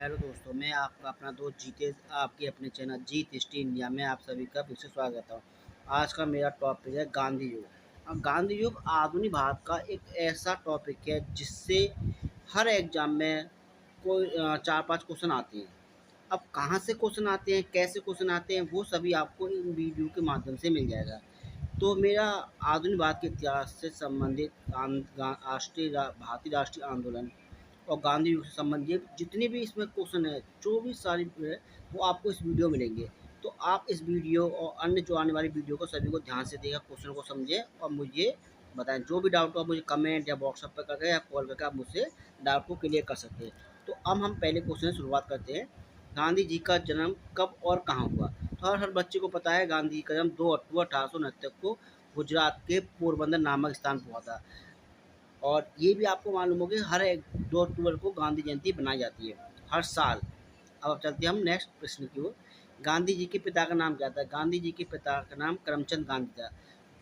Hello दोस्तों, मैं आपका अपना दोस्त जीतेश आपके अपने चैनल जीत हिस्ट्री इंडिया में आप सभी का फिर से स्वागत करता हूँ। आज का मेरा टॉपिक है गांधी युग। अब गांधी युग आधुनिक भारत का एक ऐसा टॉपिक है जिससे हर एग्जाम में कोई 4-5 क्वेश्चन आते हैं। अब कहाँ से क्वेश्चन आते हैं, कैसे क्वेश्चन आते हैं, वो सभी आपको इन वीडियो के माध्यम से मिल जाएगा। तो मेरा आधुनिक भारत के इतिहास से संबंधित भारतीय राष्ट्रीय आंदोलन और गांधी युग से संबंधित जितने भी इसमें क्वेश्चन है, जो भी सारी है, वो आपको इस वीडियो में मिलेंगे। तो आप इस वीडियो और अन्य जो आने वाली वीडियो को सभी को ध्यान से देखा, क्वेश्चन को समझें और मुझे बताएं। जो भी डाउट हो आप मुझे कमेंट या व्हाट्सएप पर करके या कॉल करके आप मुझसे डाउट को क्लियर कर सकते हैं। तो अब हम पहले क्वेश्चन से शुरुआत करते हैं। गांधी जी का जन्म कब और कहाँ हुआ? तो हर बच्चे को पता है गांधी जी का जन्म 2 अक्टूबर 1869 को गुजरात के पोरबंदर नामक स्थान पर हुआ था। और ये भी आपको मालूम होगा कि हर एक 2 अक्टूबर को गांधी जयंती बनाई जाती है हर साल। अब चलते हैं हम नेक्स्ट प्रश्न की ओर। गांधी जी के पिता का नाम क्या था? गांधी जी के पिता का नाम करमचंद गांधी था,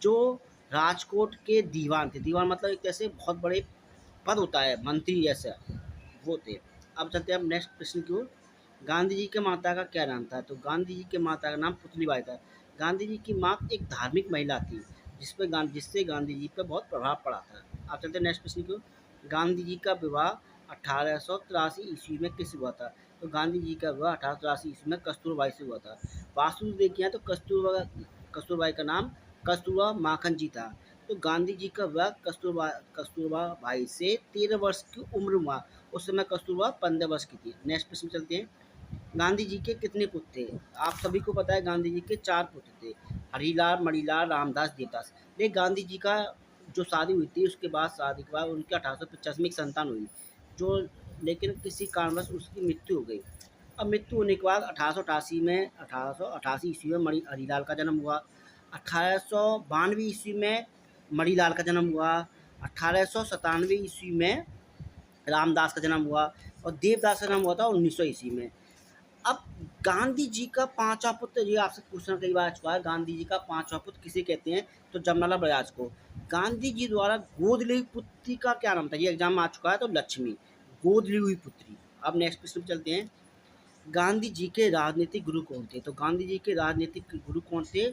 जो राजकोट के दीवान थे। दीवान मतलब एक ऐसे बहुत बड़े पद होता है, मंत्री जैसा वो थे। अब चलते हैं हम नेक्स्ट प्रश्न की ओर। गांधी जी के माता का क्या नाम था? तो गांधी जी के माता का नाम पुतलीबाई था। गांधी जी की माँ एक धार्मिक महिला थी जिससे गांधी जी पर बहुत प्रभाव पड़ा था। आप चलते हैं नेक्स्ट प्रश्न की ओर। गांधी जी का विवाह 1883 ईस्वी में किससे हुआ था? तो गांधी जी का विवाह 1883 ईस्वी में कस्तूरबाई से हुआ था। वास्तु देखिए तो कस्तूरबाई का नाम कस्तूरबा माखन जी था। तो गांधी जी का विवाह कस्तूरबा भाई से 13 वर्ष की उम्र हुआ। उस समय कस्तूरबा 15 वर्ष की थी। नेक्स्ट प्रश्न चलते हैं। गांधी जी के कितने पुत्र थे? आप सभी को पता है गांधी जी के 4 पुत्र थे, हरिलाल, मणिलाल, रामदास, देवदास। लेकिन गांधी जी का जो शादी हुई थी, उसके बाद शादी के बाद उनकी 1885 में एक संतान हुई, जो लेकिन किसी कारणवश उसकी मृत्यु हो गई। अब मृत्यु होने के बाद 1888 ईस्वी में हरिलाल का जन्म हुआ। 1892 ईस्वी में मणिलाल का जन्म हुआ। 1897 ईस्वी में रामदास का जन्म हुआ और देवदास का जन्म हुआ था 1900 ईस्वी में। अब गांधी जी का पांचवा पुत्र, ये आपसे पूछना कई बार आ चुका है, गांधी जी का पांचवा पुत्र किसे कहते हैं? तो जमनालाल बजाज को। गांधी जी द्वारा गोद ली हुई पुत्री का क्या नाम था? ये एग्जाम में आ चुका है। तो लक्ष्मी, गोद ली हुई पुत्री। अब नेक्स्ट प्रश्न पे चलते हैं। गांधी जी के राजनीतिक गुरु कौन थे? तो गांधी जी के राजनीतिक गुरु कौन थे?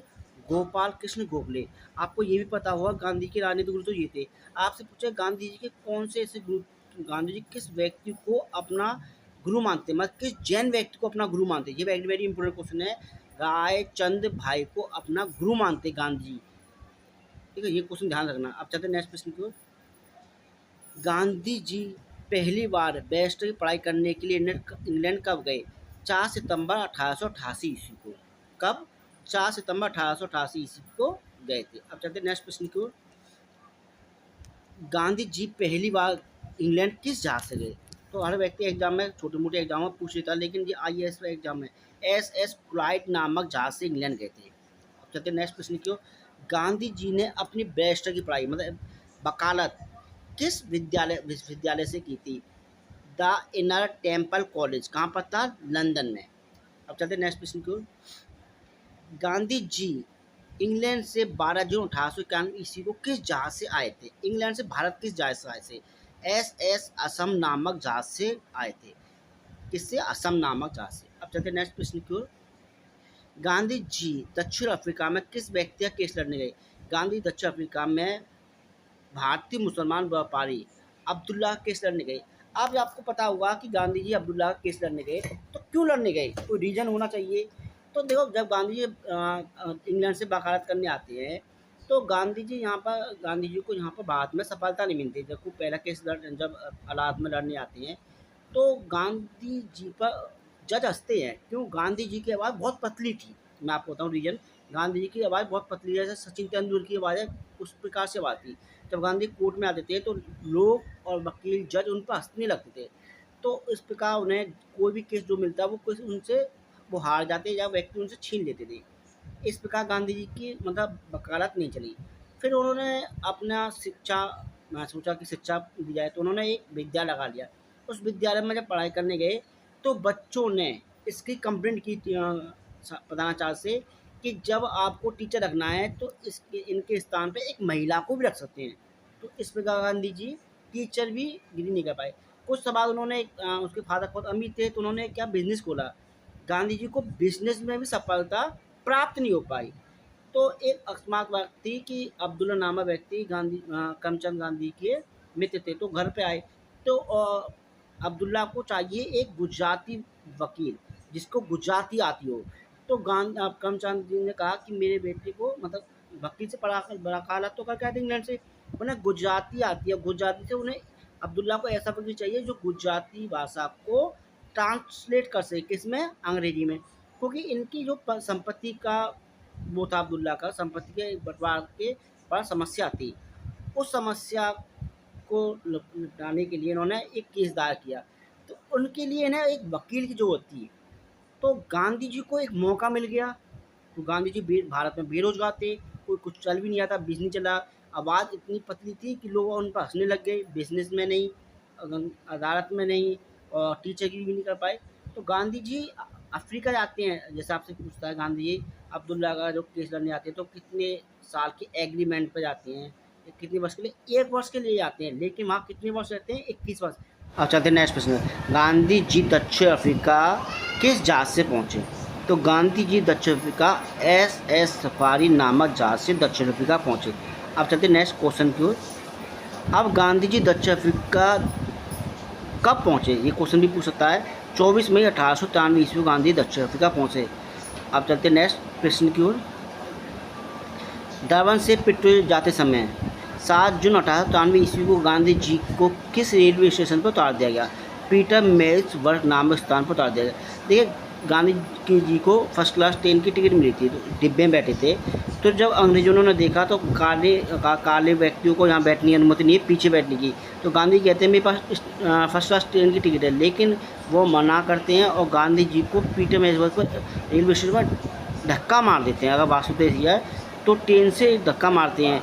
गोपाल कृष्ण गोखले। आपको ये भी पता होगा गांधी के राजनीतिक गुरु तो ये थे। आपसे पूछा गांधी जी के कौन से ऐसे गुरु, गांधी जी किस व्यक्ति को अपना गुरु मानते, मतलब किस जैन व्यक्ति को अपना गुरु मानते? ये वेरी वेरी इंपॉर्टेंट क्वेश्चन है। रायचंद भाई को अपना गुरु मानते गांधी जी। ठीक है, ये क्वेश्चन ध्यान रखना। अब चलते हैं नेक्स्ट प्रश्न की ओर। गांधी जी पहली बार बैरिस्टर की पढ़ाई करने के लिए इंग्लैंड कब गए? 4 सितंबर 1888 ईस्वी को। कब? 4 सितंबर 1888 ईस्वी को गए थे। अब चलते नेक्स्ट प्रश्न की ओर। गांधी जी पहली बार इंग्लैंड किस जहाज से गए? तो हर व्यक्ति एग्जाम में छोटे मोटे एग्जाम में पूछ लेता है, लेकिन ये IAS एग्जाम में SS फ्लाइट नामक जहाज से इंग्लैंड गए थे। अब चलते नेक्स्ट प्रश्न की ओर। गांधी जी ने अपनी बैरिस्टर की पढ़ाई, मतलब वकालत, किस विश्वविद्यालय से की थी? The inner temple college. कहाँ पर था? लंदन में। अब चलते नेक्स्ट प्रश्न की ओर। गांधी जी इंग्लैंड से 12 जून 1891 ईस्वी को किस जहाज से आए थे? इंग्लैंड से भारत किस जहाज से आए थे? SS असम नामक जहाज से आए थे। किससे? असम नामक जहाज से। अब चलते नेक्स्ट प्रश्न की ओर। गांधी जी दक्षिण अफ्रीका में किस व्यक्ति का केस लड़ने गए? गांधी दक्षिण अफ्रीका में भारतीय मुसलमान व्यापारी अब्दुल्ला का केस लड़ने गए। अब आपको पता होगा कि गांधी जी अब्दुल्ला का केस लड़ने गए, तो क्यों लड़ने गए? कोई रीजन होना चाहिए। तो देखो, जब गांधी जी इंग्लैंड से वकालत करने आते हैं, तो गांधी जी को यहाँ पर भारत में सफलता नहीं मिलती। जब को पहला केस जब अदालत में लड़ने आते हैं, तो गांधी जी पर जज हंसते हैं। क्यों? गांधी जी की आवाज़ बहुत पतली थी। मैं आपको बताऊँ रीजन। गांधी जी की आवाज़ बहुत पतली है, जैसे सचिन तेंदुलकर की आवाज़ है, उस प्रकार से आवाज़ थी। जब गांधी कोर्ट में आते थे, तो लोग और वकील जज उन पर हंसने लगते थे। तो इस प्रकार उन्हें कोई भी केस जो मिलता है, वो कुछ उनसे वो हार जाते या व्यक्ति उनसे छीन लेते थे। इस प्रकार गांधी जी की मतलब वकालत नहीं चली। फिर उन्होंने अपना शिक्षा, मैं सोचा कि शिक्षा दी जाए, तो उन्होंने एक विद्यालय लगा लिया। उस विद्यालय में जब पढ़ाई करने गए, तो बच्चों ने इसकी कंप्लेंट की थी प्रधानाचार्य से कि जब आपको टीचर रखना है, तो इनके स्थान पे एक महिला को भी रख सकते हैं। तो इस प्रकार गांधी जी टीचर भी गिरी नहीं कर पाए। कुछ साल बाद उन्होंने उसके फादर बहुत अमीर थे, तो उन्होंने क्या बिज़नेस खोला। गांधी जी को बिज़नेस में भी सफलता प्राप्त नहीं हो पाई। तो एक अकस्मात व्यक्ति कि अब्दुल्ला नामक व्यक्ति करमचंद गांधी के मित्र थे, तो घर पे आए। तो अब्दुल्ला को चाहिए एक गुजराती वकील, जिसको गुजराती आती हो। तो करमचंद जी ने कहा कि मेरे बेटे को मतलब वकील से पढ़ा कर बड़ा काला तो करके आते इंग्लैंड से, उन्हें गुजराती आती है। गुजराती से उन्हें अब्दुल्ला को ऐसा वकील चाहिए जो गुजराती भाषा को ट्रांसलेट कर सके, किसमें, अंग्रेजी में। क्योंकि इनकी जो संपत्ति का वो था, अब्दुल्ला का संपत्ति के बंटवारे के पर समस्या थी। उस समस्या को निपटाने के लिए इन्होंने एक केस दायर किया। तो उनके लिए ना एक वकील की ज़रूरत थी। तो गांधी जी को एक मौका मिल गया। तो गांधी जी भारत में बेरोजगार थे, कोई कुछ चल भी नहीं आता, बिजनेस नहीं चला। आवाज़ इतनी पतली थी कि लोग उन पर हंसने लग गए। बिजनेस में नहीं, अदालत में नहीं, और टीचर की भी नहीं कर पाए। तो गांधी जी अफ्रीका जाते हैं, जैसे आपसे पूछता है गांधी जी अब्दुल्ला का जो केस लड़ने आते हैं, तो कितने साल के एग्रीमेंट पर जाते हैं, कितने वर्ष के लिए, 1 वर्ष के लिए जाते हैं, लेकिन वहाँ कितने वर्ष रहते हैं, 21 वर्ष। अब चलते हैं नेक्स्ट प्रश्न। गांधी जी दक्षिण अफ्रीका किस जहाज से पहुँचे? तो गांधी जी दक्षिण अफ्रीका SS सफारी नामक जहाज से दक्षिण अफ्रीका पहुँचे। अब चलते हैं नेक्स्ट क्वेश्चन की ओर। अब गांधी जी दक्षिण अफ्रीका कब पहुँचे, ये क्वेश्चन भी पूछ सकता है। 24 मई 1893 ईस्वी को गांधी दक्षिण अफ्रीका पहुँचे। अब चलते हैं नेक्स्ट प्रश्न की ओर। डरबन से पिटोरी जाते समय 7 जून 1893 ईस्वी को गांधी जी को किस रेलवे स्टेशन पर उतार दिया गया? पीटर मेल्स वर्ग नामक स्थान पर उतार दिया गया। देखिए, गांधी जी को फर्स्ट क्लास ट्रेन की टिकट मिली थी, तो डिब्बे में बैठे थे। तो जब अंग्रेजों ने देखा तो काले व्यक्तियों को यहाँ बैठने की अनुमति नहीं है, पीछे बैठने की। तो गांधी कहते हैं मेरे पास फर्स्ट क्लास ट्रेन की टिकट है, लेकिन वो मना करते हैं और गांधी जी को पीटर मेल्स वर्ग पर रेलवे स्टेशन पर धक्का मार देते हैं। अगर वासुदेव जी है तो ट्रेन से धक्का मारते हैं।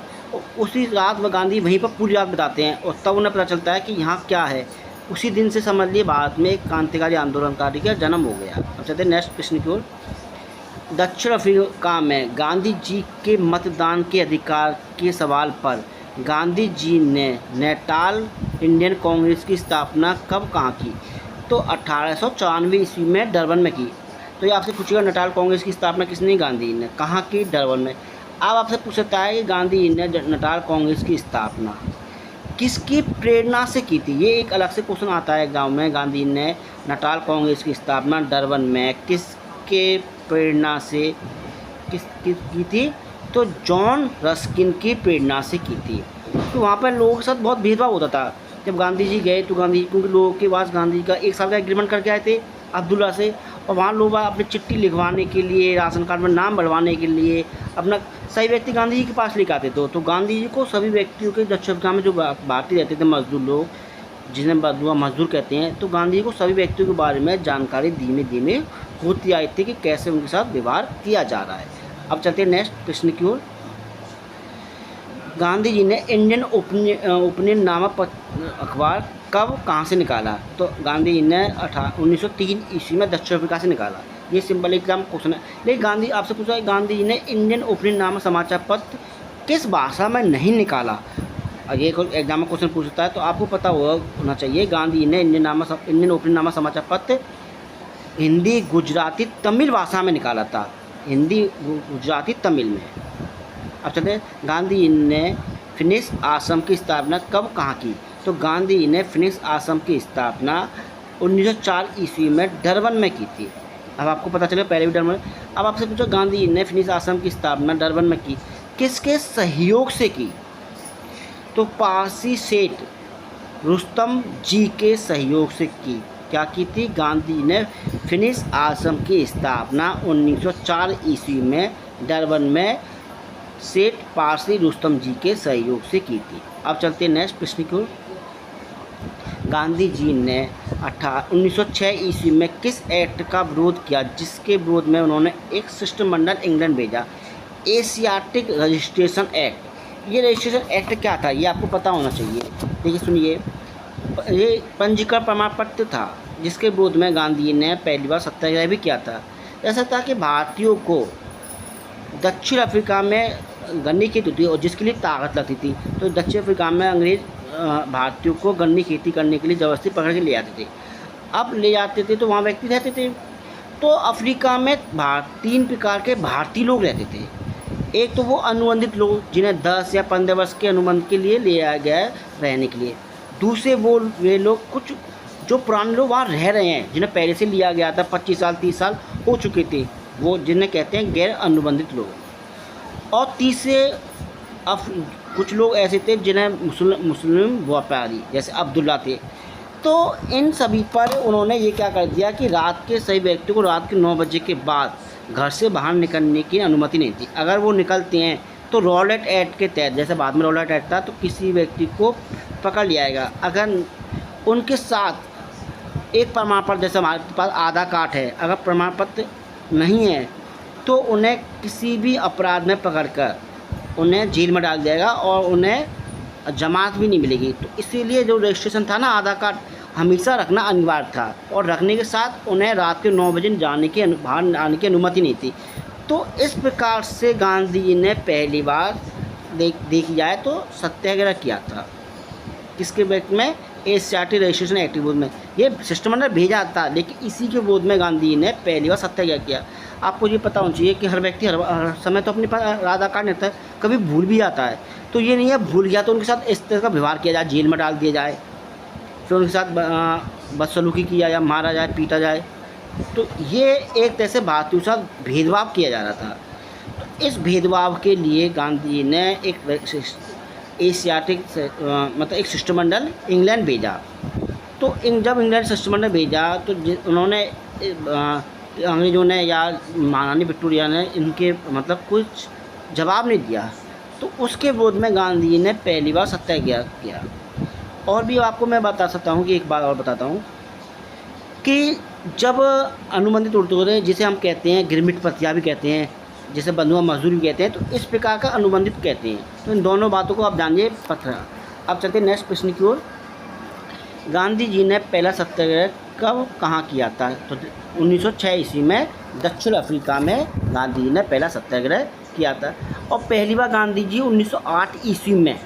उसी रात वह गांधी वहीं पर पूरी रात बिताते हैं, और तब उन्हें पता चलता है कि यहाँ क्या है। उसी दिन से समझ लिए भारत में एक क्रांतिकारी आंदोलनकारी का जन्म हो गया। अब चलते हैं नेक्स्ट प्रश्न की ओर। दक्षिण अफ्रीका में गांधी जी के मतदान के अधिकार के सवाल पर गांधी जी ने नेटाल इंडियन कांग्रेस की स्थापना कब कहाँ की? तो 1894 ईस्वी में डरबन में की। तो ये आपसे पूछेगा नेटाल कांग्रेस की स्थापना किसने, गांधी ने, कहाँ की? डरबन में। अब आपसे पूछ सकता है कि गांधी जी ने नेटाल कांग्रेस की स्थापना किसकी प्रेरणा से की थी? ये एक अलग से क्वेश्चन आता है एग्जाम में। गांधी ने नेटाल कांग्रेस की स्थापना डरबन में किसके प्रेरणा से की थी? तो जॉन रस्किन की प्रेरणा से की थी। तो वहाँ पर लोगों के साथ बहुत भेदभाव होता था। जब गांधी जी गए तो गांधी जी, क्योंकि लोगों के पास गांधी जी का 1 साल का एग्रीमेंट करके आए थे अब्दुल्ला से, और वहाँ लोग अपनी चिट्ठी लिखवाने के लिए, राशन कार्ड में नाम बढ़वाने के लिए अपना सही व्यक्ति गांधी जी के पास लेकर आते थे। तो गांधी जी को सभी व्यक्तियों के दक्षिण अफ्रीका में जो भारतीय रहते थे, मजदूर लोग, जिन्हें मजदूर कहते हैं, तो गांधी जी को सभी व्यक्तियों के बारे में जानकारी धीमे धीमे होती आई थी कि कैसे उनके साथ व्यवहार किया जा रहा है। अब चलते हैं नेक्स्ट प्रश्न की ओर। गांधी जी ने इंडियन ओपिनियन नामक अखबार कब कहाँ से निकाला? तो गांधी जी ने 1903 ईस्वी में दक्षिण अफ्रीका से निकाला। ये सिंपल एग्जाम क्वेश्चन है। लेकिन गांधी आपसे पूछा है गांधी जी ने इंडियन ओपिनियन नामक समाचार पत्र किस भाषा में नहीं निकाला? ये एग्जाम में क्वेश्चन पूछता है तो आपको पता होना चाहिए। गांधी जी ने इंडियन ओपिनियन नामक समाचार पत्र हिंदी, गुजराती, तमिल भाषा में निकाला था। हिंदी, गुजराती, तमिल में। अब चलते हैं, गांधी जी ने फिनिक्स आश्रम की स्थापना कब कहाँ की? तो गांधी जी ने फिनिक्स आश्रम की स्थापना 1904 ईस्वी में डरबन में की थी। अब आपको पता चले पहले भी डरबन। अब आपसे पूछो गांधी जी ने फिनिक्स आश्रम की स्थापना डरबन में की, किसके सहयोग से की? तो पारसी सेठ रुस्तम जी के सहयोग से की। क्या की थी? गांधी जी ने फिनिक्स आश्रम की स्थापना 1904 ईस्वी में डरबन में सेठ पारसी रुस्तम जी के सहयोग से की थी। अब चलते हैं नेक्स्ट प्रश्न की ओर। गांधी जी ने 1906 ईस्वी में किस एक्ट का विरोध किया, जिसके विरोध में उन्होंने एक शिष्टमंडल इंग्लैंड भेजा? Asiatic registration act. ये रजिस्ट्रेशन एक्ट क्या था, ये आपको पता होना चाहिए। देखिए सुनिए, ये पंजीकरण प्रमाण पत्र था जिसके विरोध में गांधी जी ने पहली बार सत्याग्रह भी किया था। ऐसा था कि भारतीयों को दक्षिण अफ्रीका में गन्ने की खेती होती और जिसके लिए ताकत लगती थी, तो दक्षिण अफ्रीका में अंग्रेज भारतीयों को गन्ने की खेती करने के लिए ज़बरदस्ती पकड़ के ले आते थे। अब ले जाते थे तो वहाँ व्यक्ति रहते थे। तो अफ्रीका में 3 प्रकार के भारतीय लोग रहते थे। एक तो वो अनुबंधित लोग जिन्हें 10 या 15 वर्ष के अनुबंध के लिए ले आया गया है रहने के लिए। दूसरे वे लोग कुछ जो पुराने लोग वहाँ रह रहे हैं, जिन्हें पहले से लिया गया था, 25 साल 30 साल हो चुके थे, वो जिन्हें कहते हैं गैर अनुबंधित लोग। और तीसरे कुछ लोग ऐसे थे जिन्हें मुस्लिम व्यापारी जैसे अब्दुल्ला थे। तो इन सभी पर उन्होंने ये क्या कर दिया कि रात के सभी व्यक्तियों को रात के 9 बजे के बाद घर से बाहर निकलने की अनुमति नहीं थी। अगर वो निकलते हैं तो रॉलेट एक्ट के तहत, जैसे बाद में रॉलेट एक्ट था, तो किसी व्यक्ति को पकड़ लिया जाएगा। अगर उनके साथ एक प्रमाण पत्र, जैसे हमारे पास आधार कार्ड है, अगर प्रमाण पत्र नहीं है तो उन्हें किसी भी अपराध में पकड़कर उन्हें जेल में डाल जाएगा और उन्हें जमानत भी नहीं मिलेगी। तो इसीलिए जो रजिस्ट्रेशन था ना, आधार कार्ड हमेशा रखना अनिवार्य था, और रखने के साथ उन्हें रात के 9 बजे बाहर आने की अनुमति नहीं थी। तो इस प्रकार से गांधी जी ने पहली बार देखी जाए तो सत्याग्रह किया था। किसके विरोध में? एशियाटिक रजिस्ट्रेशन एक्ट के विरोध में। ये शिष्टमंडल भेजा था, लेकिन इसी के विरोध में गांधी जी ने पहली बार सत्याग्रह किया। आपको ये पता होना चाहिए कि हर व्यक्ति हर समय तो अपने पास आधार कार्ड नहीं होता है, कभी भूल भी जाता है। तो ये नहीं है भूल गया तो उनके साथ इस तरह का व्यवहार किया जाए, जेल में डाल दिया जाए, फिर उनके साथ बदसलूकी किया जाए, मारा जाए, पीटा जाए। तो ये एक तरह से भारतीयों के साथ भेदभाव किया जा रहा था। तो इस भेदभाव के लिए गांधी जी ने एक एशियाटिक मतलब एक शिष्टमंडल इंग्लैंड भेजा। तो जब इंग्लैंड शिष्टमंडल भेजा तो उन्होंने अंग्रेज़ों ने या महारानी विक्टोरिया ने इनके मतलब कुछ जवाब नहीं दिया। तो उसके विरोध में गांधी जी ने पहली बार सत्याग्रह किया। और भी आपको मैं बता सकता हूँ कि एक बात और बताता हूँ कि जब अनुबंधित उद्योग, जिसे हम कहते हैं गिरमिट प्रतिया भी कहते हैं, जिसे बंधुआ मजदूरी भी कहते हैं, तो इस प्रकार का अनुबंधित कहते हैं। तो इन दोनों बातों को आप जानिए पत्र। अब चलते हैं नेक्स्ट प्रश्न की ओर। गांधी जी ने पहला सत्याग्रह कब कहाँ किया था? तो 1906 ईस्वी में दक्षिण अफ्रीका में गांधी जी ने पहला सत्याग्रह किया था। और पहली बार गांधी जी 1908 ईस्वी में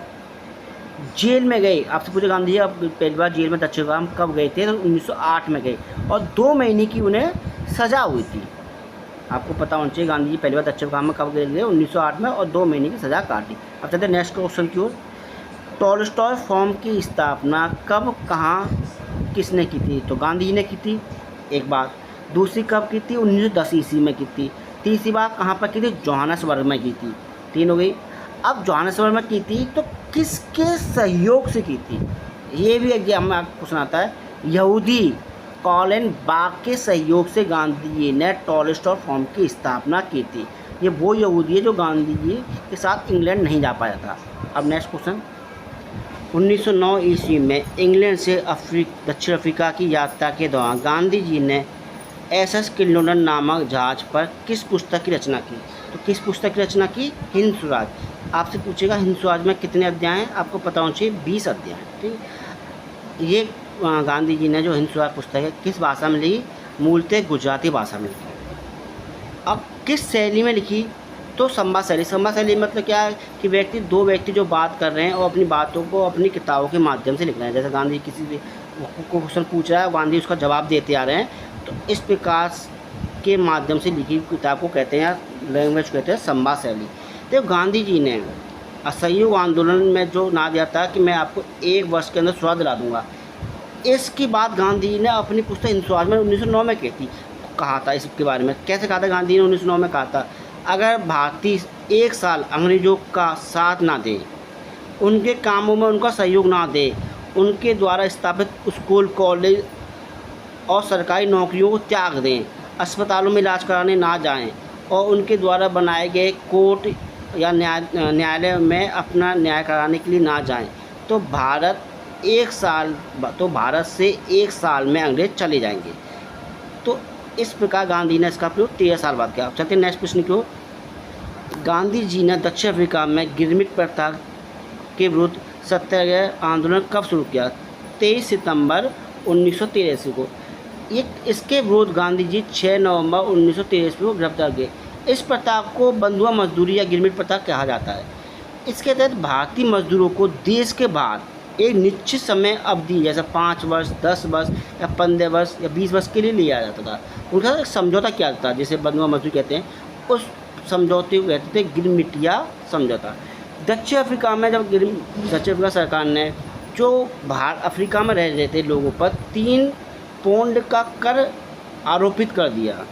जेल में गए। आपसे पूछे गांधी जी अब पहली बार जेल में दक्षिण अफ्रीका में कब गए थे? तो 1908 में गए, और 2 महीने की उन्हें सज़ा हुई थी। आपको पता होना चाहिए गांधी जी पहली बार दक्षिण अफ्रीका में कब गए थे? 1908 में, और 2 महीने की सज़ा काटी। अब चलते हैं नेक्स्ट क्वेश्चन की ओर। टॉलस्टॉय फर्म की स्थापना कब कहाँ किसने की थी? तो गांधी जी ने की थी एक बार। दूसरी कब की थी? 1910 ईस्वी में की थी। तीसरी बार कहाँ पर की थी? जोहान्सबर्ग में की थी। 3 हो गई। अब जोहान्सबर्ग में की थी तो किसके सहयोग से की थी? ये भी एग्जाम में आपको क्वेश्चन आता है। यहूदी कॉलिन बाग के सहयोग से गांधी जी ने टॉलस्टॉय फर्म की स्थापना की थी। ये वो यहूदी है जो गांधी जी के साथ इंग्लैंड नहीं जा पाया था। अब नेक्स्ट क्वेश्चन। 1909 ईस्वी में इंग्लैंड से दक्षिण अफ्रीका की यात्रा के दौरान गांधी जी ने SS किल्लोडन नामक जहाज़ पर किस पुस्तक की रचना की? तो किस पुस्तक की रचना की? हिंद स्वराज। आपसे पूछेगा हिंद स्वराज में कितने अध्याय हैं? आपको पता होना चाहिए 20 अध्याय हैं। ठीक, ये गांधी जी ने जो हिंद स्वराज पुस्तक है किस भाषा में लिखी? मूलतः गुजराती भाषा में लिखी। अब किस शैली में लिखी? तो संवाद शैली। संवाद शैली मतलब क्या है कि दो व्यक्ति जो बात कर रहे हैं और अपनी बातों को अपनी किताबों के माध्यम से लिख रहे हैं। जैसे गांधी जी किसी भी को क्वेश्चन पूछ रहा है, गांधी उसका जवाब देते आ रहे हैं, तो इस प्रकार के माध्यम से लिखी किताब को कहते हैं, लैंग्वेज कहते हैं संवाद शैली। तो गांधी जी ने असहयोग आंदोलन में जो ना दिया था कि मैं आपको 1 वर्ष के अंदर स्वराज दिला दूंगा, इसकी बात गांधी जी ने अपनी पुस्तक हिंद स्वराज में 1909 में कहा था। इसके बारे में कैसे कहा था गांधी ने? 1909 में कहा था, अगर भारतीय 1 साल अंग्रेज़ों का साथ ना दें, उनके कामों में उनका सहयोग ना दें, उनके द्वारा स्थापित स्कूल कॉलेज और सरकारी नौकरियों को त्याग दें, अस्पतालों में इलाज कराने ना जाएं, और उनके द्वारा बनाए गए कोर्ट या न्यायालय में अपना न्याय कराने के लिए ना जाएं, तो भारत से 1 साल में अंग्रेज चले जाएंगे। तो इस प्रकार गांधी ने इसका प्रयोग 13 साल बाद किया। चलते हैं नेक्स्ट प्रश्न की। गांधी जी ने दक्षिण अफ्रीका में गिरमिट प्रथा के विरुद्ध सत्याग्रह आंदोलन कब शुरू किया? 23 सितंबर 1983 को। इसके विरुद्ध गांधी जी 6 नवंबर 1983 को गिरफ्तार किए। इस प्रथा को बंधुआ मजदूरी या गिरमिट प्रथा कहा जाता है। इसके तहत भारतीय मजदूरों को देश के बाहर एक निश्चित समय अवधि जैसे 5 वर्ष, 10 वर्ष या 15 वर्ष या 20 वर्ष के लिए लिया जाता था। उनका एक समझौता किया जाता था, जिसे बंधुआ मजदूरी कहते हैं। उस समझौते को कहते थे गिरमिटिया समझौता। दक्षिण अफ्रीका में जब दक्षिण अफ्रीका सरकार ने जो अफ्रीका में रह रहे थे लोगों पर 3 पौंड का कर आरोपित कर दिया,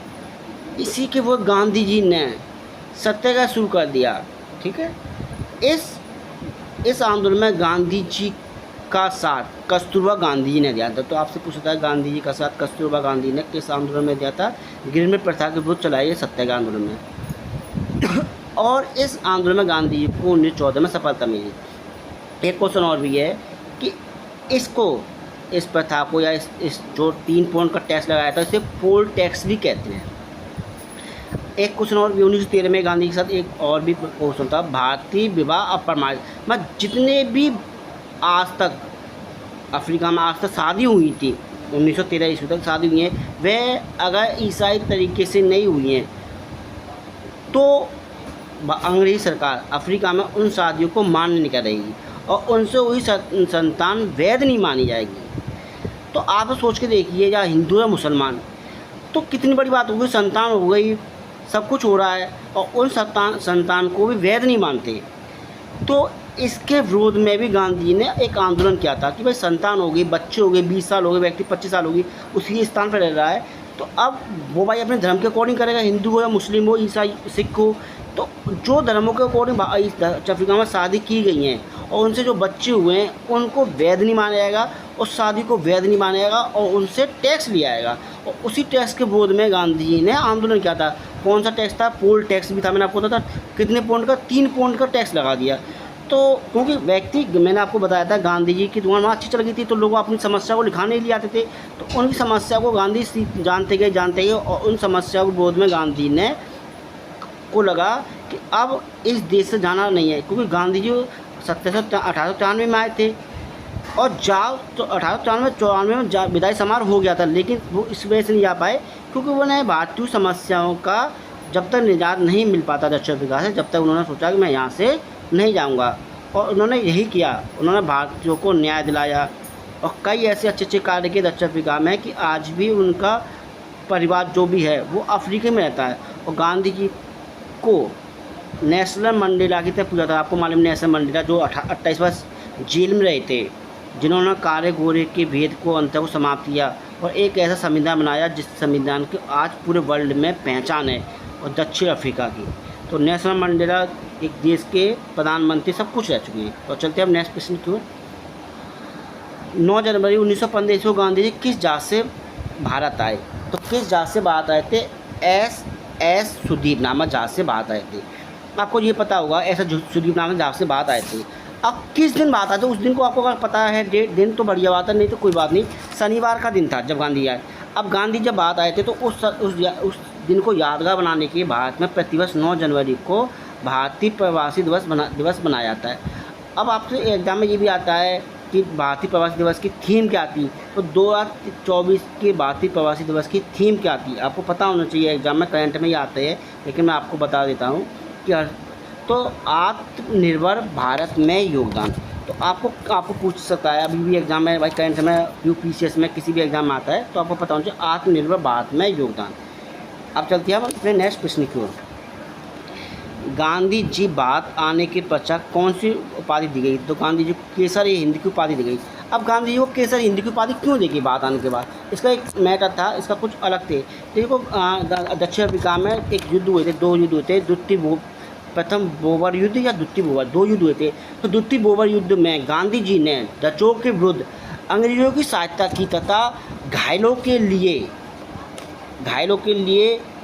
इसी के वो गांधी जी ने सत्याग्रह शुरू कर दिया। ठीक है, इस आंदोलन में गांधी जी का साथ कस्तूरबा गांधी जी ने दिया था। तो आपसे पूछता है गांधी जी का साथ कस्तूरबा गांधी ने किस आंदोलन में दिया था? गिरमिट प्रथा के विरुद्ध चलाए सत्याग्रह आंदोलन में। और इस आंदोलन में गांधी जी को 1914 में सफलता मिली। एक क्वेश्चन और भी है कि इस प्रथा को या इस जो 3 पौंड का टैक्स लगाया था इसे पोल टैक्स भी कहते हैं। एक क्वेश्चन और भी 1913 में गांधी के साथ एक और भी क्वेश्चन था, भारतीय विवाह अप्रमाणित। मतलब जितने भी आज तक अफ्रीका में आज तक शादी हुई थी 1913 ईस्वी तक शादी हुई हैं, वह अगर ईसाई तरीके से नहीं हुई हैं तो अंग्रेज़ी सरकार अफ्रीका में उन शादियों को मान्य नहीं करेगी और उनसे हुई संतान वैध नहीं मानी जाएगी। तो आप सोच के देखिए, या हिंदू या मुसलमान, तो कितनी बड़ी बात हो गई, संतान हो गई, सब कुछ हो रहा है और उन संतान को भी वैध नहीं मानते। तो इसके विरोध में भी गांधी जी ने एक आंदोलन किया था कि भाई संतान हो गई, बच्चे हो गए, 20 साल हो गए, व्यक्ति 25 साल हो गई, उसी स्थान पर रह रहा है, तो अब वो भाई अपने धर्म के अकॉर्डिंग करेगा, हिंदू हो या मुस्लिम हो, ईसाई, सिख हो। तो जो धर्मों के अकॉर्डिंग अफ्रीका में शादी की गई हैं और उनसे जो बच्चे हुए हैं उनको वैध नहीं माना जाएगा, उस शादी को वैध नहीं माना जाएगा और उनसे टैक्स लिया जाएगा। और उसी टैक्स के विरोध में गांधी जी ने आंदोलन किया था। कौन सा टैक्स था? पोल टैक्स भी था। मैंने आपको बताया था कितने पौंड का? 3 पौंड का टैक्स लगा दिया। तो क्योंकि मैंने आपको बताया था गांधी जी की दुकान वहाँ अच्छी चल गई थी, तो लोग अपनी समस्या को लिखाने के लिए आते थे। तो उनकी समस्या को गांधी जानते गए और उन समस्या के विरोध में गांधी ने को लगा कि अब इस देश से जाना नहीं है, क्योंकि गांधी जी 1893 में आए थे और तो 1894 में विदाई समारोह हो गया था, लेकिन वो इस वजह से नहीं जा पाए क्योंकि उन्हें भारतीय समस्याओं का जब तक निजात नहीं मिल पाता दक्षिण अफ्रीका से, जब तक उन्होंने सोचा कि मैं यहाँ से नहीं जाऊँगा। और उन्होंने यही किया, उन्होंने भारतीयों को न्याय दिलाया और कई ऐसे अच्छे अच्छे कार्य किए दक्षिण अफ्रीका में कि आज भी उनका परिवार जो भी है वो अफ्रीका में रहता है। और गांधी जी को नेल्सन मंडेला की तरह पूछा था। आपको मालूम नेल्सन मंडेला जो 28 वर्ष जेल में रहे थे, जिन्होंने काले गोरे के भेद को अंतर को समाप्त किया और एक ऐसा संविधान बनाया जिस संविधान की आज पूरे वर्ल्ड में पहचान है, और दक्षिण अफ्रीका की। तो नेल्सन मंडेला एक देश के प्रधानमंत्री सब कुछ रह चुके हैं। तो चलते हैं अब नेक्स्ट क्वेश्चन की ओर। 9 जनवरी 1915 को गांधी जी किस जहाज से भारत आए? तो किस जहाज से भारत आए थे? एस सुदीप नामक जहाज से भारत आए थे। आपको ये पता होगा ऐसा सुदीप नामक जहाज से बात आए थे। अब किस दिन बात आते, उस दिन को आपको अगर पता है डेट दिन तो बढ़िया बात है, नहीं तो कोई बात नहीं। शनिवार का दिन था जब गांधी आए। अब गांधी जब बात आए थे तो उस दिन को यादगार बनाने के लिए भारत में प्रतिवर्ष 9 जनवरी को भारतीय प्रवासी दिवस मनाया जाता है। अब आपसे एग्जाम में ये भी आता है कि भारतीय प्रवासी दिवस की थीम क्या थी। तो 2024 के भारतीय प्रवासी दिवस की थीम क्या थी आपको पता होना चाहिए, एग्जाम में करंट में ही आते हैं, लेकिन मैं आपको बता देता हूँ कि तो आत्मनिर्भर भारत में योगदान। तो आपको पूछ सकता है अभी भी एग्जाम में, भाई करंट में, यूपीसीएस में, किसी भी एग्जाम में आता है, तो आपको पता होना चाहिए आत्मनिर्भर भारत में योगदान। अब चलते हैं अपने नेक्स्ट प्रश्न की ओर। गांधी जी बात आने के पश्चात कौन सी उपाधि दी गई? तो गांधी जी को केसर हिंद की उपाधि दी गई। अब गांधी जी को केसर हिंद की उपाधि क्यों दी गई बात आने के बाद? इसका एक मैटर था, इसका कुछ अलग थे। देखो दक्षिण अफ्रीका में एक युद्ध हुए थे, 2 युद्ध हुए थे, प्रथम बोबर युद्ध या द्वितीय बोबर, 2 युद्ध हुए थे। तो द्वितीय बोबर युद्ध में गांधी जी ने डचों के विरुद्ध अंग्रेजों की सहायता की तथा घायलों के लिए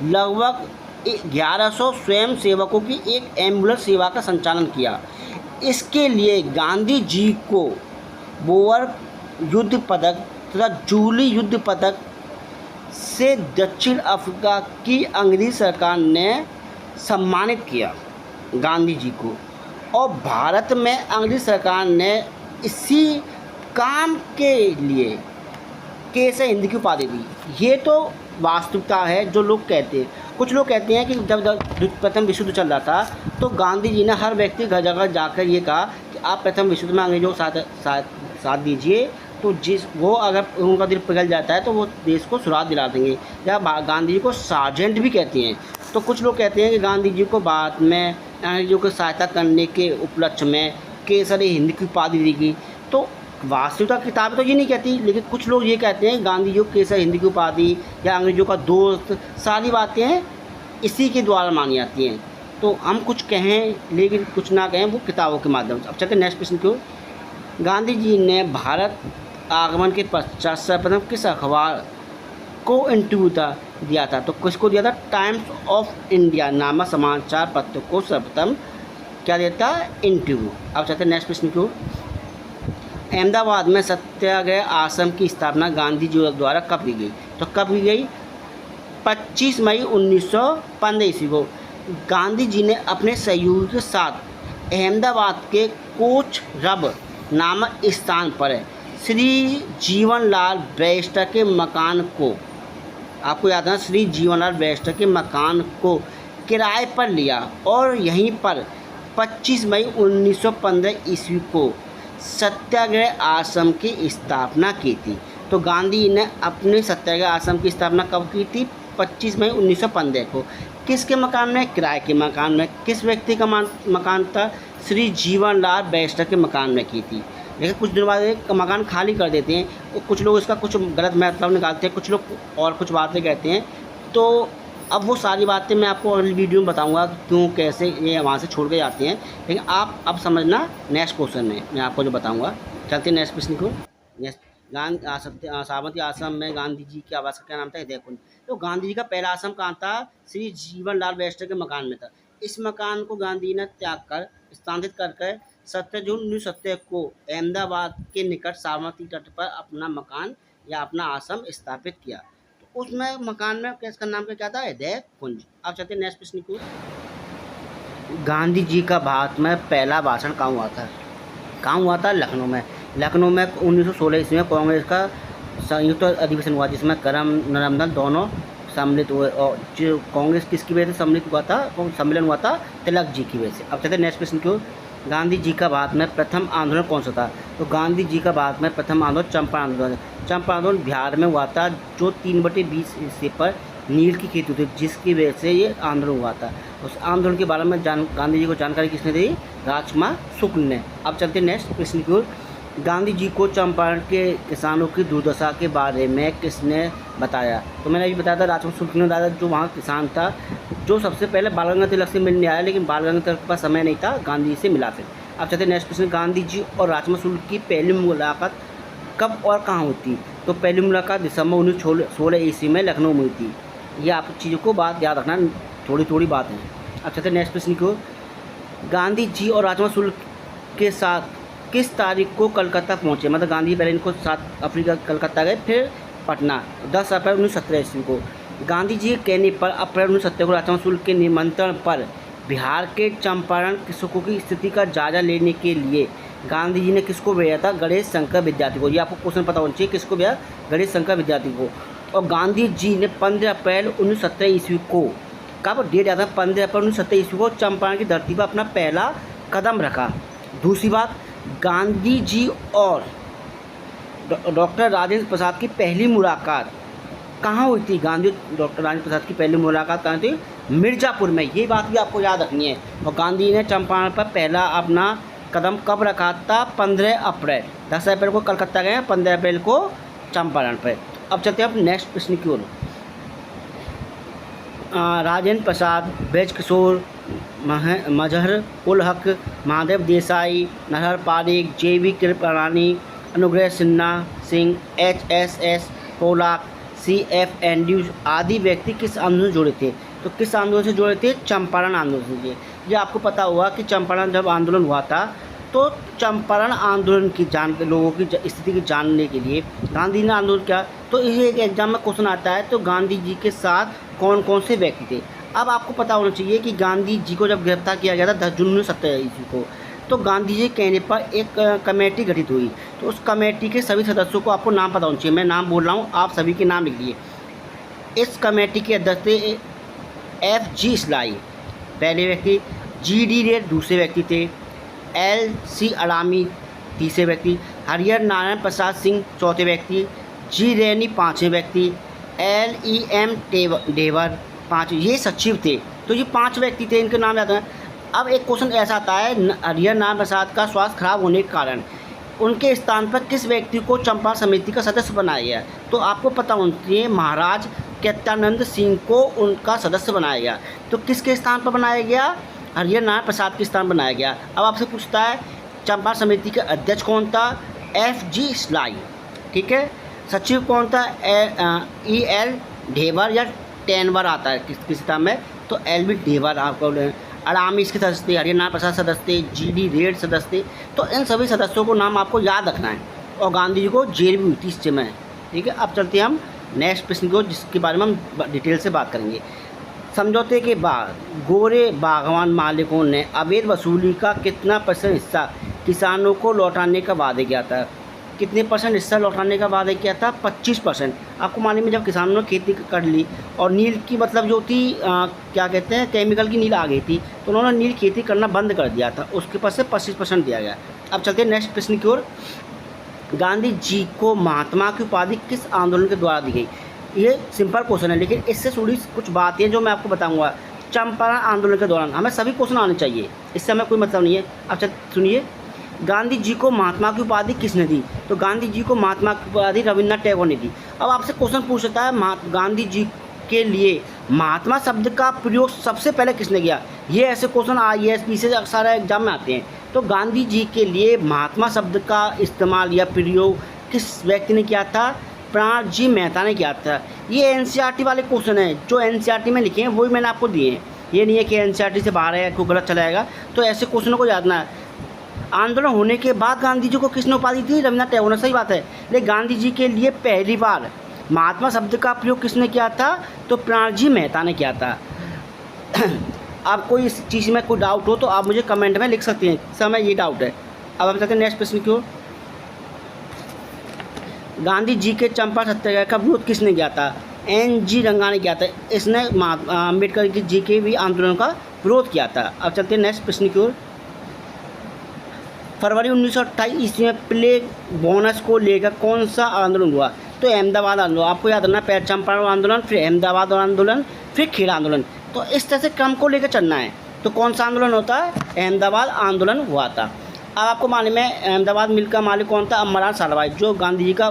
लगभग 1100 स्वयं सेवकों की एक एम्बुलेंस सेवा का संचालन किया। इसके लिए गांधी जी को बोवर युद्ध पदक तथा जूली युद्ध पदक से दक्षिण अफ्रीका की अंग्रेजी सरकार ने सम्मानित किया गांधी जी को, और भारत में अंग्रेजी सरकार ने इसी काम के लिए केसर हिंद की उपाधि दी। ये तो वास्तविकता है जो लोग कहते हैं। कुछ लोग कहते हैं कि जब प्रथम विश्व युद्ध चल रहा था तो गांधी जी ने हर व्यक्ति घर जगह जाकर ये कहा कि आप प्रथम विश्व युद्ध में अंग्रेजों के साथ दीजिए, तो जिस वो अगर उनका दिल पिघल जाता है तो वो देश को सुराग दिला देंगे। या गांधी जी को सार्जेंट भी कहते हैं। तो कुछ लोग कहते हैं कि गांधी जी को बाद में अंग्रेजों की सहायता करने के उपलक्ष्य में केसरी हिंद की उपाधि दी गई। तो वास्तविकता किताबें तो ये नहीं कहती, लेकिन कुछ लोग ये कहते हैं गांधी जी को केसरी हिंद की उपाधि या अंग्रेजों का दोस्त, सारी बातें इसी के द्वारा मानी जाती हैं। तो हम कुछ कहें लेकिन कुछ ना कहें, वो किताबों के माध्यम से। अब चलते नेक्स्ट प्रश्न की ओर। गांधी जी ने भारत आगमन के पश्चात सर्वप्रथम किस अखबार को इंटरव्यू दिया था? तो किसको दिया था? टाइम्स ऑफ इंडिया नामक समाचार पत्र को सर्वप्रथम क्या देता? इंटरव्यू। अब चलते नेक्स्ट प्रश्न की ओर। अहमदाबाद में सत्याग्रह आश्रम की स्थापना गांधी जी द्वारा कब की गई? तो कब की गई? 25 मई 1915 ईस्वी को। गांधी जी ने अपने सहयोगी के साथ अहमदाबाद के कोच रब नामक स्थान पर श्री जीवनलाल बैरिस्टर के मकान को, आपको याद है, श्री जीवनलाल बैरिस्टर के मकान को किराए पर लिया और यहीं पर 25 मई 1915 ईस्वी को सत्याग्रह आश्रम की स्थापना की थी। तो गांधी ने अपने सत्याग्रह आश्रम की स्थापना कब की थी? 25 मई 1915 को। किसके मकान में? किराए के मकान में। किस व्यक्ति का मकान था? श्री जीवनलाल बैरिस्टर के मकान में की थी। लेकिन कुछ दिन बाद एक मकान खाली कर देते हैं। कुछ लोग इसका कुछ गलत मतलब निकालते हैं, कुछ लोग और कुछ बातें कहते हैं। तो अब वो सारी बातें मैं आपको अगली वीडियो में बताऊंगा क्यों कैसे ये वहाँ से छोड़ के जाते हैं। लेकिन आप अब समझना नेक्स्ट क्वेश्चन में मैं आपको जो बताऊंगा। चलते हैं नेक्स्ट प्रश्न को। नेक्स्ट, साबरमती आश्रम में गांधी जी के आवास का क्या नाम था? हृदय कुंज। तो गांधी जी का पहला आश्रम कहाँ था? श्री जीवनलाल बैरिस्टर के मकान में था। इस मकान को गांधी ने त्याग कर स्थानांतरित कर 17 जून 1970 को अहमदाबाद के निकट साबरमती तट पर अपना मकान या अपना आश्रम स्थापित किया। तो उसमें मकान में इसका नाम क्या था? हृदय कुंज। अब चलते नेक्स्ट प्रश्न को। गांधी जी का भारत में पहला भाषण कहाँ हुआ था? कहाँ हुआ था? लखनऊ में। लखनऊ में 1916 ईस्वी में कांग्रेस का संयुक्त अधिवेशन हुआ, जिसमें करम नरमदल दोनों सम्मिलित हुए। और जो कांग्रेस किसकी वजह से सम्मिलित हुआ था? सम्मेलन हुआ था तिलक जी की वजह से। अब चलते नेक्स्ट प्रश्न की। गांधी जी का भारत में प्रथम आंदोलन कौन सा था? तो गांधी जी का भारत में प्रथम आंदोलन चंपारण आंदोलन। चंपारण आंदोलन बिहार में हुआ था, जो 3/20 हिस्से पर नील की खेती होती, जिसकी वजह से ये आंदोलन हुआ था। उस आंदोलन के बारे में गांधी जी को जानकारी किसने दी? राजकुमार शुक्ल ने। अब चलते नेक्स्ट प्रश्न की ओर। गांधी जी को चंपारण के किसानों की दुर्दशा के बारे में किसने बताया? तो मैंने अभी बताया था, राजकुमार शुक्ल ने बताया, जो वहाँ किसान था, जो सबसे पहले बाल गंगाधर तिलक से मिलने आया, लेकिन बाल गंगाधर तिलक के पास समय नहीं था गांधी जी से मिला फिर। अब चलते नेक्स्ट प्रश्न। गांधी जी और राजकुमार शुक्ल की पहली मुलाकात कब और कहाँ हुई थी? तो पहली मुलाकात दिसंबर 1916 ईस्वी में लखनऊ में हुई थी। ये आप चीज़ों को बात याद रखना, थोड़ी थोड़ी बात है। अब चलते नेक्स्ट प्रश्न को। गांधी जी और राजकुमार शुक्ल के साथ किस तारीख को कलकत्ता पहुँचे? मतलब गांधी पहले इनको 7 अप्रैल को कलकत्ता गए, फिर पटना 10 अप्रैल 1917 ईस्वी को। गांधी जी के कहने पर अप्रैल 1917 को राजकुमार शुक्ल के निमंत्रण पर बिहार के चंपारण कृषकों की स्थिति का जायजा लेने के लिए गांधी जी ने किसको भेजा था? गणेश शंकर विद्यार्थी को। ये आपको क्वेश्चन पता होना चाहिए, किसको भेजा? गणेश शंकर विद्यार्थी को। और गांधी जी ने 15 अप्रैल 1917 ईस्वी को, कब डेट याद है? 15 अप्रैल 1917 ईस्वी को चंपारण की धरती पर अपना पहला कदम रखा। दूसरी बात, गांधी जी और डॉक्टर राजेंद्र प्रसाद की पहली मुलाकात कहाँ हुई थी? गांधी डॉक्टर राजेंद्र प्रसाद की पहली मुलाकात कहाँ थी? मिर्ज़ापुर में। ये बात भी आपको याद रखनी है। और गांधी ने चंपारण पर पहला अपना कदम कब रखा था? 15 अप्रैल। 10 अप्रैल को कलकत्ता गए, 15 अप्रैल को चंपारण पर। अब चलते हैं नेक्स्ट प्रश्न की ओर। राजेंद्र प्रसाद, ब्रज किशोर, मजहर उल हक, महादेव देसाई, नरहर पारेख, JV कृपलानी, अनुग्रह Singh, HSS Pollock, CF Andrews आदि व्यक्ति किस आंदोलन से जुड़े थे? तो किस आंदोलन से जुड़े थे? चंपारण आंदोलन से। ये आपको पता हुआ कि चंपारण जब आंदोलन हुआ था, तो चंपारण आंदोलन की लोगों की स्थिति की जानने के लिए गांधी ने आंदोलन किया। तो ये एक एग्जाम में क्वेश्चन आता है, तो गांधी जी के साथ कौन कौन से व्यक्ति थे? अब आपको पता होना चाहिए कि गांधी जी को जब गिरफ्तार किया गया था 10 जून 1917 ईस्वी को, तो गांधी जी के कहने पर एक कमेटी गठित हुई। तो उस कमेटी के सभी सदस्यों को आपको नाम पता होना चाहिए। मैं नाम बोल रहा हूँ, आप सभी के नाम लिख लिए। इस कमेटी के अध्यक्ष थे FG स्लाई पहले व्यक्ति, GD रेड दूसरे व्यक्ति थे, LC अडामी तीसरे व्यक्ति, हरिहर नारायण प्रसाद सिंह चौथे व्यक्ति, जी रैनी पाँचवें व्यक्ति, LEM डेवर पाँच, ये सचिव थे। तो ये 5 व्यक्ति थे, इनके नाम याद हैं। अब एक क्वेश्चन ऐसा आता है, हरिहर नारायण प्रसाद का स्वास्थ्य खराब होने के कारण उनके स्थान पर किस व्यक्ति को चंपारण समिति का सदस्य बनाया गया? तो आपको पता होना चाहिए, महाराज केत्यानंद सिंह को उनका सदस्य बनाया गया। तो किसके स्थान पर बनाया गया? हरिहर नारायण प्रसाद के स्थान बनाया गया। अब आपसे पूछता है चंपारण समिति के अध्यक्ष कौन था? FG sly. ठीक है। सचिव कौन था? EL ढेबर या टेनवर आता है किस किताब में, तो LB ढेबर आपको। अड़ामी इसके सदस्य थे, हरिहर नारायण प्रसाद सदस्य थे, GD रेड सदस्य थे। तो इन सभी सदस्यों को नाम आपको याद रखना है। और गांधी जी को जेल भी हुई थी इस समय। ठीक है। अब चलते हैं हम नेक्स्ट प्रश्न को, जिसके बारे में हम डिटेल से बात करेंगे। समझौते के बाद गोरे बागवान मालिकों ने अवैध वसूली का कितना % हिस्सा किसानों को लौटाने का वादा किया था? कितने % हिस्सा लौटाने का वादा किया था? 25%। आपको मालूम है, जब किसानों ने खेती कर ली और नील की मतलब जो थी क्या कहते हैं, केमिकल की नील आ गई थी, तो उन्होंने नील खेती करना बंद कर दिया था। उसके पास से 25% दिया गया। अब चलते हैं नेक्स्ट प्रश्न की ओर। गांधी जी को महात्मा की उपाधि किस आंदोलन के द्वारा दी गई? ये सिंपल क्वेश्चन है, लेकिन इससे जुड़ी कुछ बातें जो मैं आपको बताऊंगा चंपारण आंदोलन के दौरान। हमें सभी क्वेश्चन आने चाहिए, इससे हमें कोई मतलब नहीं है। अब सुनिए, गांधी जी को महात्मा की उपाधि किसने दी? तो गांधी जी को महात्मा की उपाधि रविन्द्रनाथ टैगोर ने दी। अब आपसे क्वेश्चन पूछता है गांधी जी के लिए महात्मा शब्द का प्रयोग सबसे पहले किसने किया? ये ऐसे क्वेश्चन IAS PCS अक्सर एग्जाम में आते हैं। तो गांधी जी के लिए महात्मा शब्द का इस्तेमाल या प्रयोग किस व्यक्ति ने किया था? प्राण जी मेहता ने किया था। ये NCERT वाले क्वेश्चन हैं, जो NCERT में लिखे हैं वही मैंने आपको दिए हैं। ये नहीं है कि NCERT से बाहर है, कोई गलत चला जाएगा। तो ऐसे क्वेश्चनों को याद ना है। आंदोलन होने के बाद गांधी जी को किसने उपाधि दी? रविन्द्रनाथ टैगोर ने। सही बात है। लेकिन गांधी जी के लिए पहली बार महात्मा शब्द का प्रयोग किसने किया था? तो प्राणजी मेहता ने किया था। आप कोई इस चीज़ में कोई डाउट हो तो आप मुझे कमेंट में लिख सकते हैं, समय ये डाउट है। अब हम चलते हैं नेक्स्ट प्रश्न की ओर। गांधी जी के चंपारण सत्याग्रह का विरोध किसने किया था? NG रंगा ने किया था। इसने अम्बेडकर जी के भी आंदोलन का विरोध किया था। अब चलते हैं नेक्स्ट प्रश्न की ओर। फरवरी 1928 ईस्वी में प्लेग बोनस को लेकर कौन सा आंदोलन हुआ? तो अहमदाबाद आंदोलन। आपको याद रखना, पहले चंपारण आंदोलन, फिर अहमदाबाद आंदोलन, फिर खेड़ा आंदोलन। तो इस तरह से क्रम को लेकर चलना है। तो कौन सा आंदोलन होता है? अहमदाबाद आंदोलन हुआ था। अब आपको मालूम है अहमदाबाद मिल का मालिक कौन था? अम्बरलाल साराभाई, जो गांधी जी का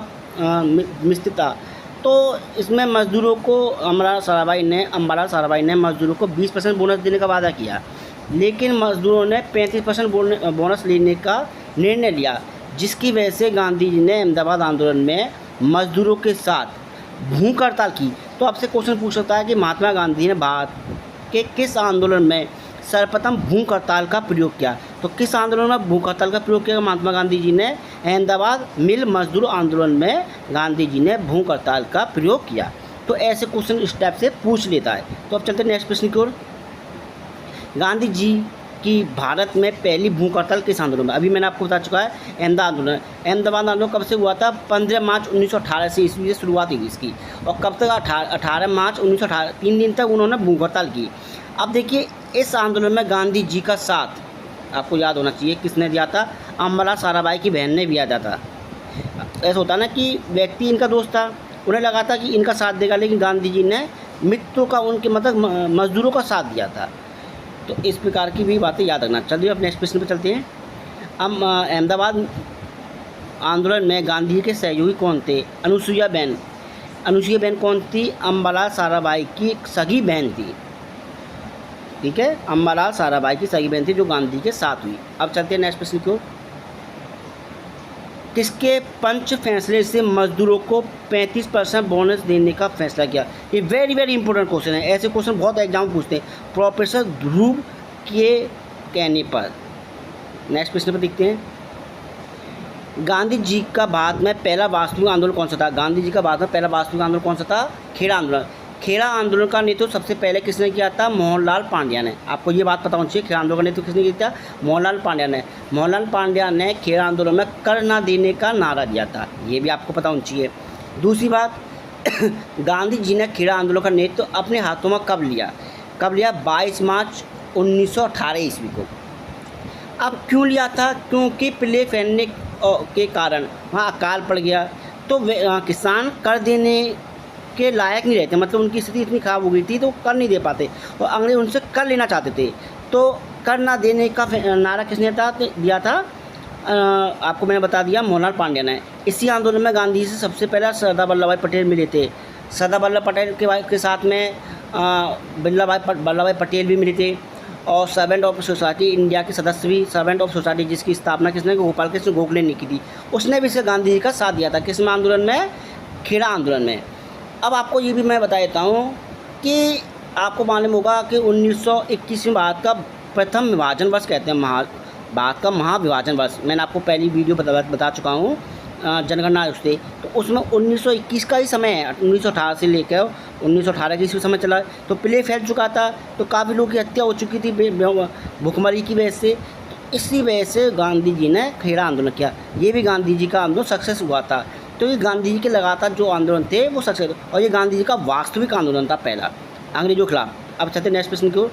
मिस्त्री था। तो इसमें मजदूरों को अम्बरलाल साराभाई ने मजदूरों को 20% बोनस देने का वादा किया, लेकिन मजदूरों ने 35% बोनस लेने का निर्णय लिया, जिसकी वजह से गांधी जी ने अहमदाबाद आंदोलन में मजदूरों के साथ भूख हड़ताल की। तो आपसे क्वेश्चन पूछ सकता है कि महात्मा गांधी ने भारत के किस आंदोलन में सर्वप्रथम भूख हड़ताल का प्रयोग किया? तो किस आंदोलन में भूख हड़ताल का प्रयोग किया महात्मा गांधी जी ने? अहमदाबाद मिल मजदूर आंदोलन में गांधी जी ने भूख हड़ताल का प्रयोग किया। तो ऐसे क्वेश्चन इस टाइप से पूछ लेता है। तो अब चलते हैं नेक्स्ट प्रश्न की ओर। गांधी जी की भारत में पहली भूख हड़ताल किस आंदोलन में? अभी मैंने आपको बता चुका है, अहमदाबाद आंदोलन। अहमदाबाद आंदोलन कब से हुआ था? 15 मार्च 1918 से ईस्वी से शुरुआत हुई इसकी, और कब तक? 18 मार्च 1918, 3 दिन तक उन्होंने भूख हड़ताल की। अब देखिए, इस आंदोलन में गांधी जी का साथ आपको याद होना चाहिए किसने दिया था? अम्बरलाल साराभाई की बहन ने दिया था। ऐसा होता ना कि व्यक्ति इनका दोस्त था, उन्हें लगा था कि इनका साथ देगा, लेकिन गांधी जी ने मित्रों का, उनके मतलब मजदूरों का साथ दिया था। तो इस प्रकार की भी बातें याद रखना। चलिए अब नेक्स्ट प्रश्न पर चलते हैं। अब अहमदाबाद आंदोलन में गांधी के सहयोगी कौन थे? अनुसुईया बेन कौन थी? अम्बरलाल साराभाई की सगी बहन थी। ठीक है, अम्बरलाल साराभाई की सगी बहन थी, जो गांधी के साथ हुई। अब चलते हैं नेक्स्ट प्रश्न की ओर। किसके पंच फैसले से मजदूरों को 35% बोनस देने का फैसला किया? ये वेरी इंपॉर्टेंट क्वेश्चन है। ऐसे क्वेश्चन बहुत एग्जाम पूछते हैं। प्रोफेसर ध्रुव के कहने पर। नेक्स्ट प्रश्न पर देखते हैं। गांधी जी का भारत में पहला वास्तविक आंदोलन कौन सा था? गांधी जी का भारत में पहला वास्तविक आंदोलन कौन सा था? खेड़ा आंदोलन। खेड़ा आंदोलन का नेतृत्व सबसे पहले किसने किया था? मोहनलाल पांड्या ने। आपको ये बात पता होनी चाहिए, खेड़ा आंदोलन का नेतृत्व किसने किया था? मोहनलाल पांड्या ने खेड़ा आंदोलन में कर ना देने का नारा दिया था। ये भी आपको पता होनी चाहिए। दूसरी बात, गांधी जी ने खेड़ा आंदोलन का नेतृत्व अपने हाथों में कब लिया? 22 मार्च 1918 ईस्वी को। अब क्यों लिया था? क्योंकि प्लेग फैलने के कारण वहाँ अकाल पड़ गया, तो किसान कर देने के लायक नहीं रहते, मतलब उनकी स्थिति इतनी ख़राब हो गई थी तो कर नहीं दे पाते, और अंग्रेज उनसे कर लेना चाहते थे। तो कर ना देने का नारा किसने दिया था? आपको मैंने बता दिया, मोहनलाल पांड्या ने। इसी आंदोलन में गांधी जी से सबसे पहले सरदार वल्लभ भाई पटेल मिले थे। सरदार वल्लभ पटेल के साथ में वल्लभ भाई पटेल भी मिले थे, और सर्वेंट ऑफ सोसाइटी इंडिया के सदस्य भी, सर्वेंट ऑफ सोसाइटी जिसकी स्थापना किसने, गोपाल कृष्ण गोखले ने की थी, उसने भी इसे गांधी जी का साथ दिया था। किस में आंदोलन में? खेड़ा आंदोलन में। अब आपको ये भी मैं बता देता हूँ कि आपको मालूम होगा कि 1921 में भारत का प्रथम विभाजन वर्ष कहते हैं, भारत का महाविभाजन वर्ष। मैंने आपको पहली वीडियो बता चुका हूँ जनगणना उससे, तो उसमें 1921 का ही समय है। 1918 से लेकर 1918 की समय चला, तो प्ले फैल चुका था, तो काफ़ी लोगों की हत्या हो चुकी थी भुखमरी की वजह से। तो इसी वजह से गांधी जी ने खेड़ा आंदोलन किया। ये भी गांधी जी का आंदोलन सक्सेस हुआ था। तो ये गांधी जी के लगातार जो आंदोलन थे वो सक्सेस, और ये गांधी जी का वास्तविक आंदोलन था पहला अंग्रेजों के खिलाफ। अब चलते नेक्स्ट प्रश्न की ओर।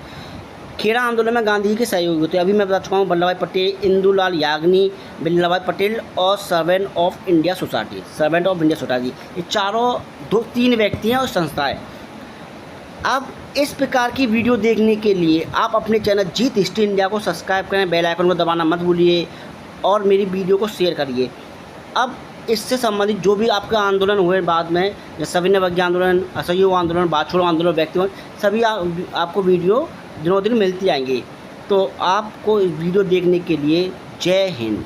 खेड़ा आंदोलन में गांधी जी के सहयोगी थे, अभी मैं बता चुका हूँ, वल्लभ भाई पटेल, इंदुलाल याग्निक, वल्लभ भाई पटेल और सर्वेंट ऑफ इंडिया सोसाइटी। ये चारों 3 व्यक्ति हैं और संस्थाएं। अब इस प्रकार की वीडियो देखने के लिए आप अपने चैनल जीत हिस्ट्री इंडिया को सब्सक्राइब करें, बेल आइकन को दबाना मत भूलिए, और मेरी वीडियो को शेयर करिए। अब इससे संबंधित जो भी आपका आंदोलन हुए बाद में, जैसे सविनय अवज्ञा आंदोलन, असहयोग आंदोलन, बात छोड़ो आंदोलन, व्यक्तिगत, सभी आपको वीडियो दिनों दिन मिलती आएंगी। तो आपको इस वीडियो देखने के लिए जय हिंद।